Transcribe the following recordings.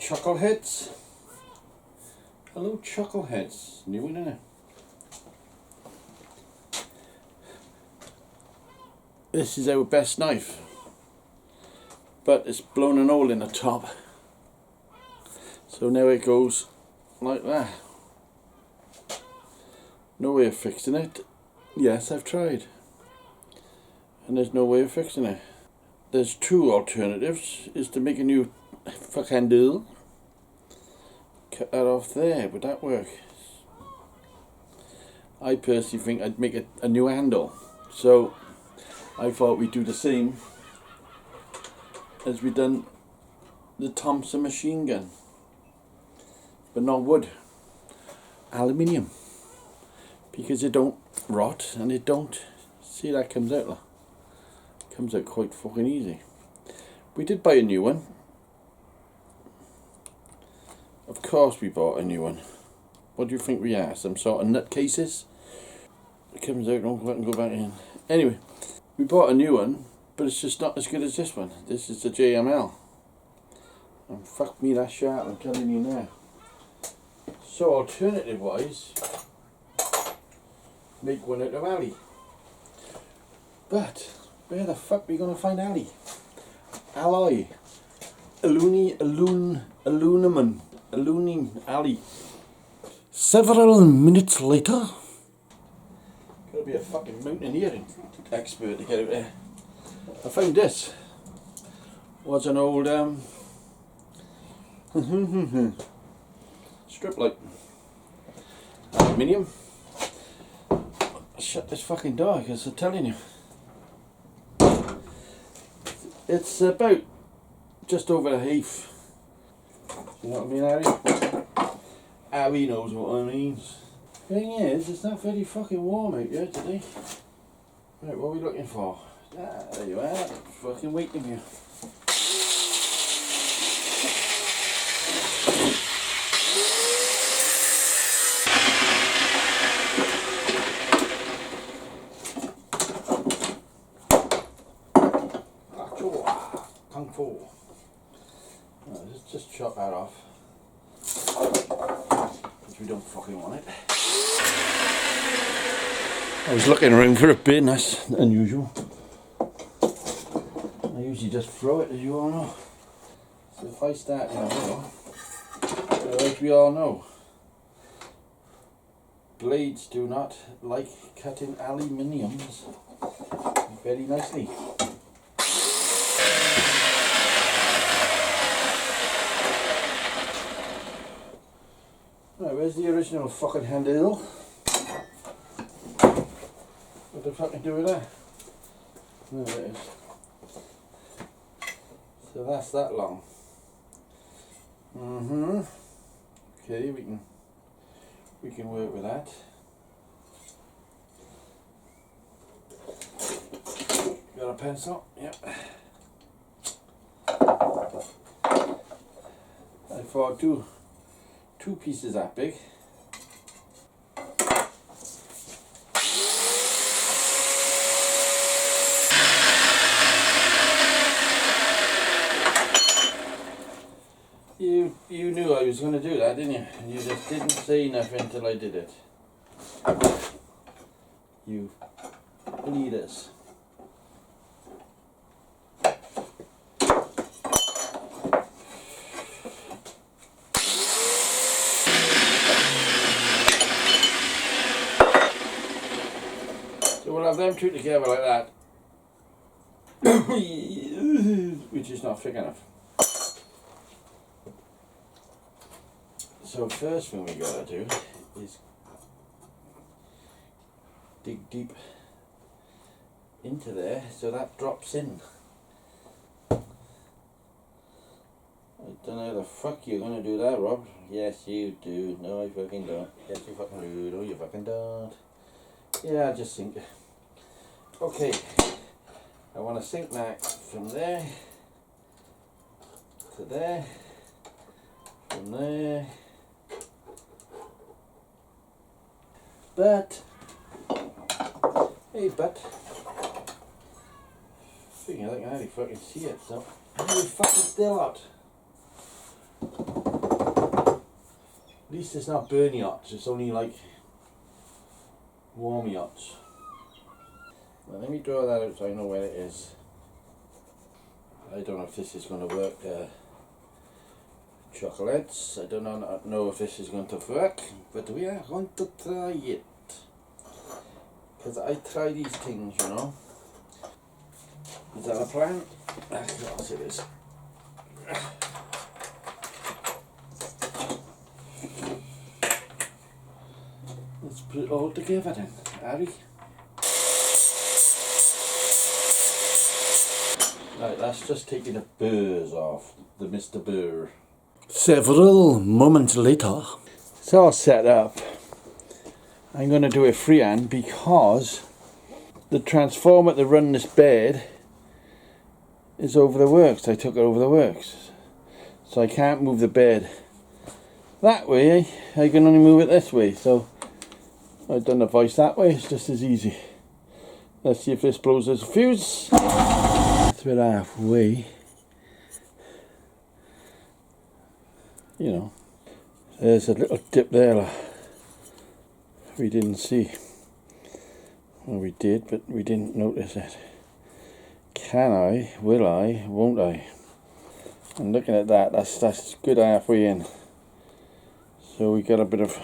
chuckleheads. Hello chuckleheads. New one, innit? This is our best knife, but it's blown an hole in the top, so now it goes like that. No way of fixing it. Yes, I've tried, and there's no way of fixing it. There's two alternatives, is to make a new fuck handle. Cut that off there, would that work? I personally think I'd make a new handle, so I thought we'd do the same as we done the Thompson machine gun, but not wood, aluminium, because it don't rot and it don't, see that comes out, look. Comes out quite fucking easy. We did buy a new one. Of course we bought a new one. What do you think we are? Some sort of nutcases? It comes out, don't let them go back in. Anyway, we bought a new one, but it's just not as good as this one. This is the JML. And fuck me, that's sharp, I'm telling you now. So alternative wise, make one out of alley. But where the fuck are we gonna find alley? Alloy. Aluminum alley. Several minutes later. Gotta be a fucking mountaineering expert to get out there. I found this. Was an old strip light. Aluminium. Shut this fucking door because I'm telling you. It's about just over a heath. You know what I mean, Harry? Harry knows what I mean. Thing is, it's not very fucking warm out here today. Right, what are we looking for? Ah, there you are. Fucking waiting here. Kung Fu. Right, just chop that off. Because we don't fucking want it. I was looking around for a bin, that's unusual. I usually just throw it, as you all know. So if I start in the middle, like we all know, blades do not like cutting aluminiums very nicely. Right, where's the original fucking handle? What the fuck do with that? There it is. So that's that long. Okay, we can work with that. Got a pencil? Yep. I thought two pieces that big. You knew I was going to do that, didn't you? And you just didn't say nothing till I did it. You bleeders. So we'll have them two together like that, which is not thick enough. So first thing we gotta do is dig deep into there so that drops in. I don't know how the fuck you're gonna do that, Rob. Yes you do. No I fucking don't. Yes you fucking do. No you fucking don't. Yeah, I just sink it. Okay, I want to sink that from there to there, from there. But, hey, but, I think I can hardly fucking see it, so how do we fucking still out? least it's not burn yachts, it's only like warm yachts. Well, let me draw that out so I know where it is. I don't know if this is going to work. Chocolates, I don't know if this is going to work, but we are going to try it. Because I try these things, you know. Is that a plan? Of course it is. Let's put it all together then, Harry. Right, that's just taking the burrs off, the Mr. Burr. Several moments later. It's all set up. I'm going to do it freehand because the transformer to run this bed is over the works. I took it over the works. So I can't move the bed that way. I can only move it this way. So I've done the voice that way. It's just as easy. Let's see if this blows this fuse. Thread halfway. You know, there's a little dip there we didn't see. Well, we did, but we didn't notice it. Can I, will I, won't I? And looking at that, that's good halfway in. So we got a bit of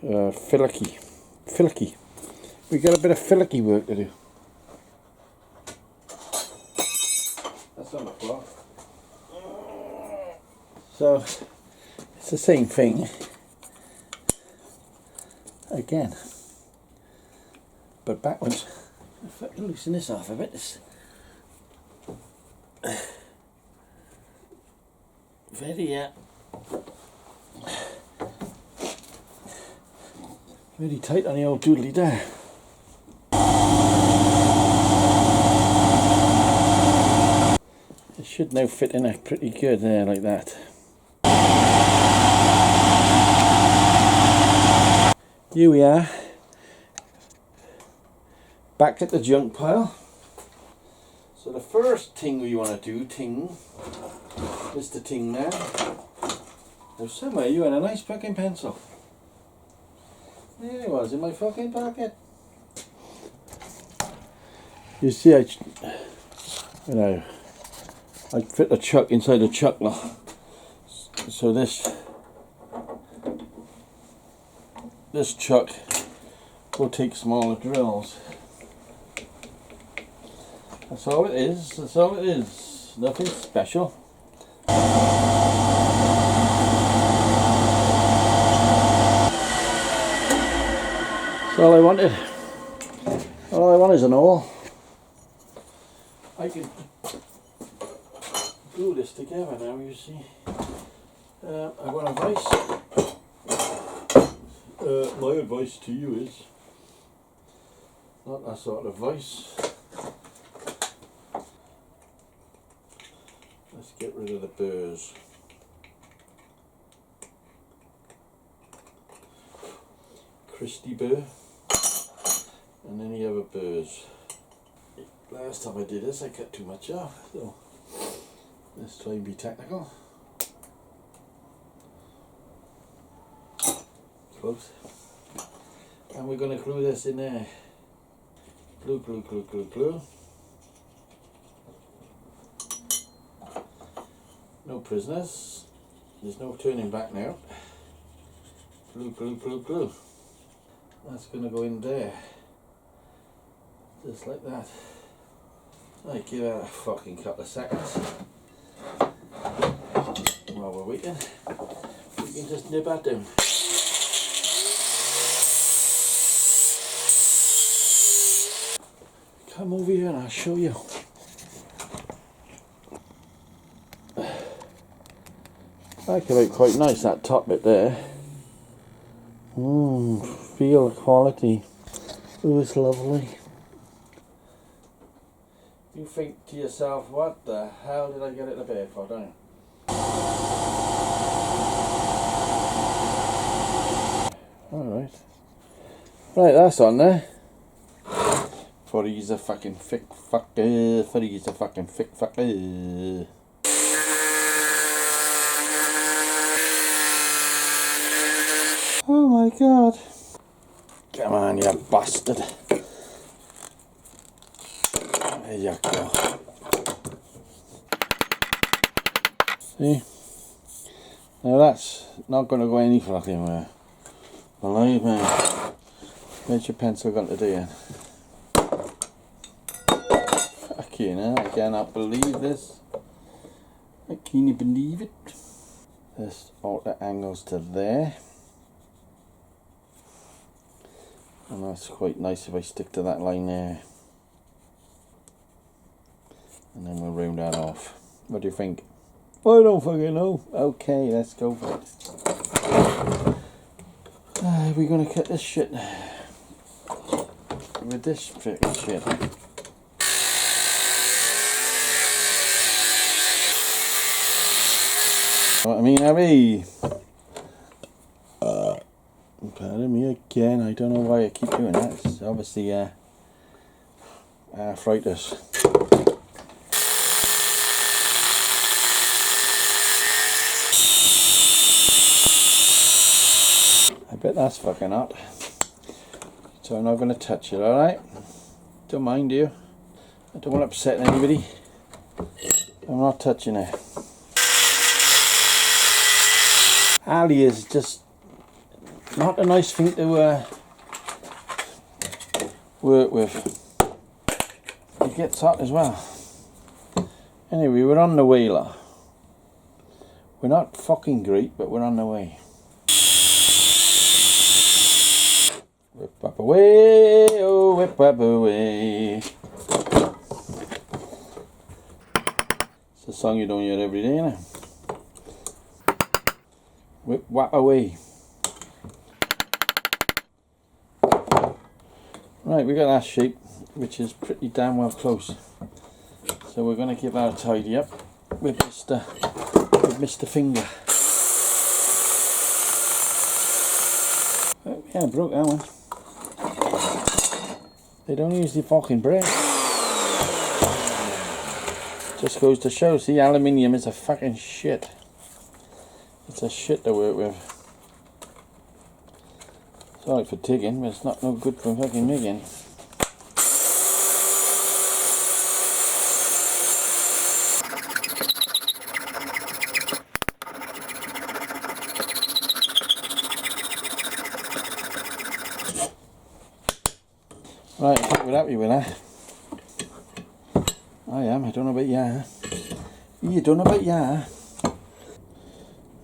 filicky. We got a bit of filicky work to do. That's on the floor. So it's the same thing again, but backwards. If I can loosen this off a bit, it's very very tight on the old doodly there. It should now fit in pretty good there, like that. Here we are, back at the junk pile. So the first thing we want to do, Mr. Ting there. Now somewhere you had a nice fucking pencil. There it was, in my fucking pocket. You see, I fit the chuck inside the chuckler. So this chuck will take smaller drills. That's all it is, nothing special. That's all I wanted. All I want is an awl. I can glue this together now, you see. I want a vice. My advice to you is not that sort of vice. Let's get rid of the burrs. Christy burr and any other burrs. Last time I did this I cut too much off, so let's try and be technical. Close. And we're going to glue this in there. Glue, glue, glue, glue, glue. No prisoners. There's no turning back now. Glue, glue, glue, glue. That's going to go in there. Just like that. I give it a fucking couple of seconds. While we're waiting, we can just nib that down. Come over here and I'll show you. That came out quite nice, that top bit there. Feel the quality. Oh, it's lovely. You think to yourself, what the hell did I get it to bed for, don't you? Alright. Right, that's on there. For he's a fucking thick fucker. For he's a fucking thick fucker. my god. Come on, you bastard. There you go. See? Now that's not going to go any fucking way. Believe me. Where's your pencil got to do it? Fucking hell, I cannot believe this. I can't believe it. This alter angles to there. And that's quite nice if I stick to that line there. And then we'll round that off. What do you think? I don't fucking know. Okay, let's go for it. We're gonna cut this shit with this fucking shit. What I mean, Abby? Pardon me again. I don't know why I keep doing that. It's obviously arthritis. I bet that's fucking hot. So I'm not going to touch it, alright? Don't mind you. I don't want to upset anybody. I'm not touching it. Ali is just not a nice thing to work with. It gets hot as well. Anyway, we're on the whaler. We're not fucking great, but we're on the way. Whip up away, oh whip up away. It's a song you don't hear every day, innit? Whip whap away. Right, we got that shape, which is pretty damn well close. So we're going to give that a tidy up with Mr. Finger. Oh, yeah, I broke that one. They don't usually fucking break. Just goes to show, see, aluminium is a fucking shit. It's a shit to work with. It's alright for tigging, but it's not no good for fucking rigging. Right, I think we're happy with that. I am, I don't know about ya. You don't know about ya.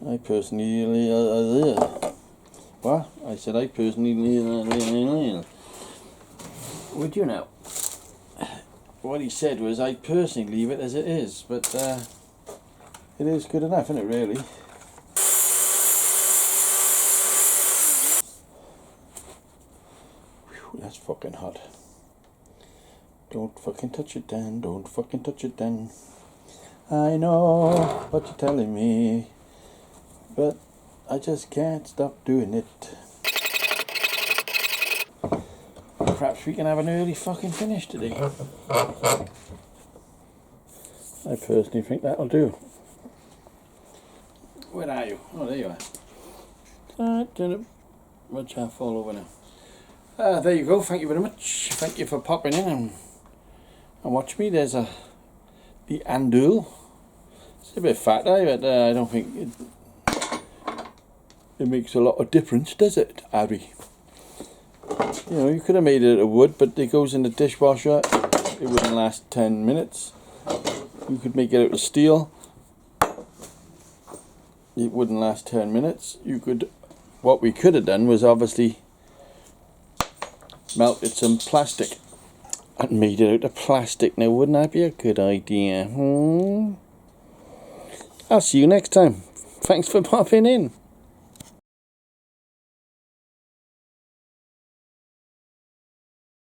I personally, what? I said I personally, would you know? What he said was I personally leave it as it is, but it is good enough, isn't it, really? Whew, that's fucking hot. Don't fucking touch it, Dan. Don't fucking touch it, Dan. I know what you're telling me, but I just can't stop doing it. Perhaps we can have an early fucking finish today. I personally think that'll do. Where are you? Oh, there you are. Watch that fall over now. There you go. Thank you very much. Thank you for popping in and watch me. There's the handle. It's a bit fat, but I don't think it makes a lot of difference, does it, Abby? You know, you could have made it out of wood, but it goes in the dishwasher. It wouldn't last 10 minutes. You could make it out of steel. It wouldn't last 10 minutes. You could. What we could have done was obviously melted some plastic and made it out of plastic. Now, wouldn't that be a good idea? I'll see you next time. Thanks for popping in.